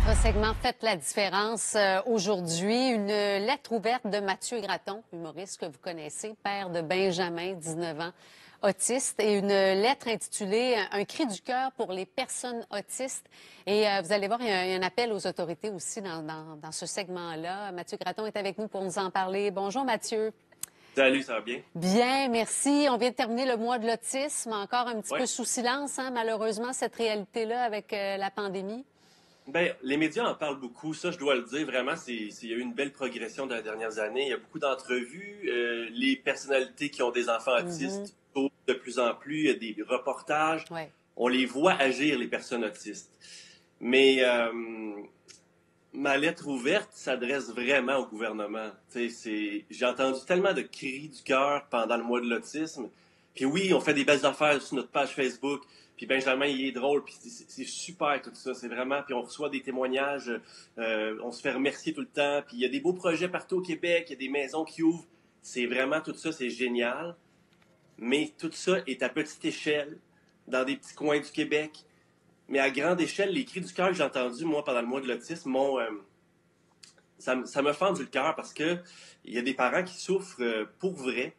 Notre segment Faites la différence aujourd'hui. Une lettre ouverte de Mathieu Gratton, humoriste que vous connaissez, père de Benjamin, 19 ans, autiste, et une lettre intitulée Un cri du cœur pour les personnes autistes. Et vous allez voir, il y a un appel aux autorités aussi dans ce segment-là. Mathieu Gratton est avec nous pour nous en parler. Bonjour Mathieu. Salut, ça va bien? Bien, merci. On vient de terminer le mois de l'autisme, encore un petit peu sous silence, hein, malheureusement, cette réalité-là avec la pandémie. Bien, les médias en parlent beaucoup, ça je dois le dire, vraiment, il y a eu une belle progression dans les dernières années. Il y a beaucoup d'entrevues, les personnalités qui ont des enfants autistes sautent de plus en plus, il y a des reportages, on les voit agir, les personnes autistes. Mais ma lettre ouverte s'adresse vraiment au gouvernement. J'ai entendu tellement de cris du cœur pendant le mois de l'autisme. Puis oui, on fait des belles affaires sur notre page Facebook. Puis Benjamin, il est drôle. Puis c'est super tout ça. C'est vraiment. Puis on reçoit des témoignages. On se fait remercier tout le temps. Puis il y a des beaux projets partout au Québec. Il y a des maisons qui ouvrent. C'est vraiment tout ça. C'est génial. Mais tout ça est à petite échelle, dans des petits coins du Québec. Mais à grande échelle, les cris du cœur que j'ai entendus, moi, pendant le mois de l'autisme, ça m'a fendu le cœur parce que il y a des parents qui souffrent pour vrai,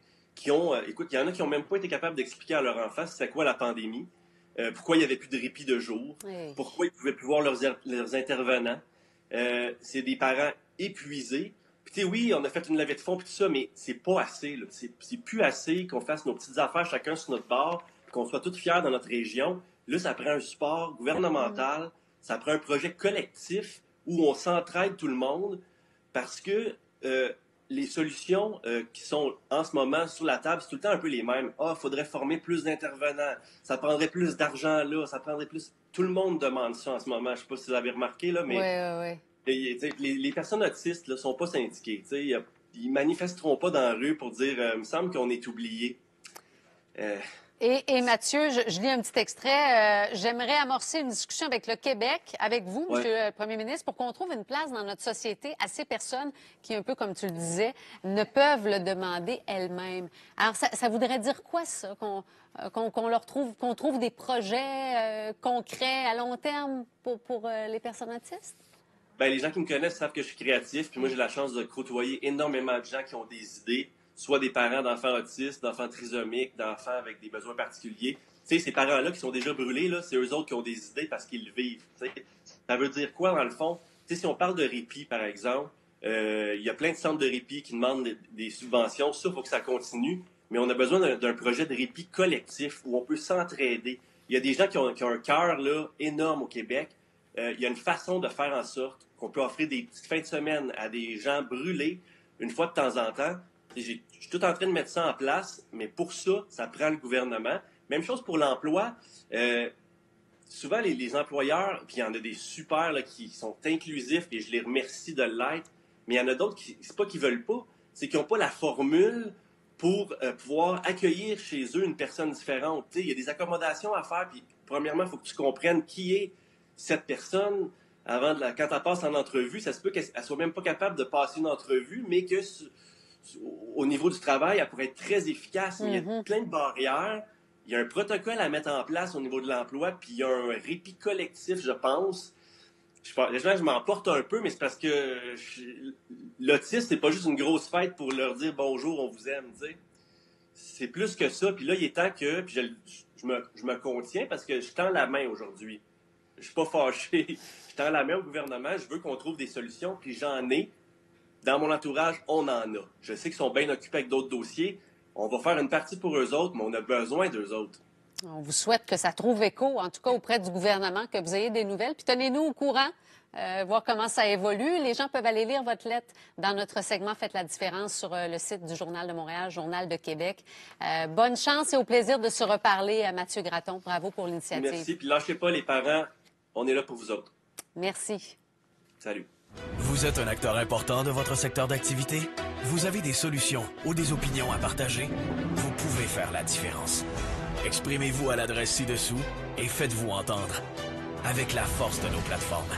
écoute, il y en a qui n'ont même pas été capables d'expliquer à leur enfant c'était quoi la pandémie, pourquoi il n'y avait plus de répit de jour, pourquoi ils ne pouvaient plus voir leurs intervenants. C'est des parents épuisés. Puis tu sais, oui, on a fait une levée de fonds puis tout ça, mais c'est pas assez. C'est plus assez qu'on fasse nos petites affaires chacun sur notre bord, qu'on soit tous fiers dans notre région. Là, ça prend un support gouvernemental, ça prend un projet collectif où on s'entraide tout le monde parce que les solutions qui sont en ce moment sur la table, c'est tout le temps un peu les mêmes. Ah, il faudrait former plus d'intervenants, ça prendrait plus d'argent là, ça prendrait plus... Tout le monde demande ça en ce moment. Je ne sais pas si vous avez remarqué, là, mais les personnes autistes ne sont pas syndiquées. Ils ne manifesteront pas dans la rue pour dire « il me semble qu'on est oubliés ». Et Mathieu, je lis un petit extrait. J'aimerais amorcer une discussion avec le Québec, avec vous, Monsieur le Premier ministre, pour qu'on trouve une place dans notre société à ces personnes qui, un peu comme tu le disais, ne peuvent le demander elles-mêmes. Alors, ça voudrait dire quoi, ça? Qu'on trouve des projets concrets à long terme pour les personnes autistes? Bien, les gens qui me connaissent savent que je suis créatif, puis moi, j'ai la chance de côtoyer énormément de gens qui ont des idées, soit des parents d'enfants autistes, d'enfants trisomiques, d'enfants avec des besoins particuliers. Tu sais, ces parents-là qui sont déjà brûlés, là, c'est eux autres qui ont des idées parce qu'ils le vivent. T'sais. Ça veut dire quoi, dans le fond? Tu sais, si on parle de répit, par exemple, il y a plein de centres de répit qui demandent des subventions. Ça, il faut que ça continue. Mais on a besoin d'un projet de répit collectif où on peut s'entraider. Il y a des gens qui ont un cœur là, énorme au Québec. Il y a une façon de faire en sorte qu'on peut offrir des petites fins de semaine à des gens brûlés une fois de temps en temps. Je suis tout en train de mettre ça en place, mais pour ça, ça prend le gouvernement. Même chose pour l'emploi. Souvent, les employeurs, puis il y en a des super là, qui sont inclusifs, et je les remercie de l'être, mais il y en a d'autres qui, c'est pas qu'ils veulent pas, c'est qu'ils n'ont pas la formule pour pouvoir accueillir chez eux une personne différente. Il y a des accommodations à faire, puis premièrement, il faut que tu comprennes qui est cette personne. Quand elle passe en entrevue, ça se peut qu'elle soit même pas capable de passer une entrevue, mais que au niveau du travail, elle pourrait être très efficace. Mais il y a plein de barrières. Il y a un protocole à mettre en place au niveau de l'emploi, puis il y a un répit collectif, je pense. Les gens, je m'emporte un peu, mais c'est parce que l'autisme, c'est pas juste une grosse fête pour leur dire bonjour, on vous aime, tu sais. C'est plus que ça. Puis là, il est temps que... Puis je me contiens parce que je tends la main aujourd'hui. Je suis pas fâché. Je tends la main au gouvernement. Je veux qu'on trouve des solutions, puis j'en ai. Dans mon entourage, on en a. Je sais qu'ils sont bien occupés avec d'autres dossiers. On va faire une partie pour eux autres, mais on a besoin d'eux autres. On vous souhaite que ça trouve écho, en tout cas auprès du gouvernement, que vous ayez des nouvelles. Puis tenez-nous au courant, voir comment ça évolue. Les gens peuvent aller lire votre lettre dans notre segment Faites la différence sur le site du Journal de Montréal, Journal de Québec. Bonne chance et au plaisir de se reparler à Mathieu Gratton. Bravo pour l'initiative. Merci. Puis lâchez pas les parents. On est là pour vous autres. Merci. Salut. Vous êtes un acteur important de votre secteur d'activité? Vous avez des solutions ou des opinions à partager? Vous pouvez faire la différence. Exprimez-vous à l'adresse ci-dessous et faites-vous entendre. Avec la force de nos plateformes.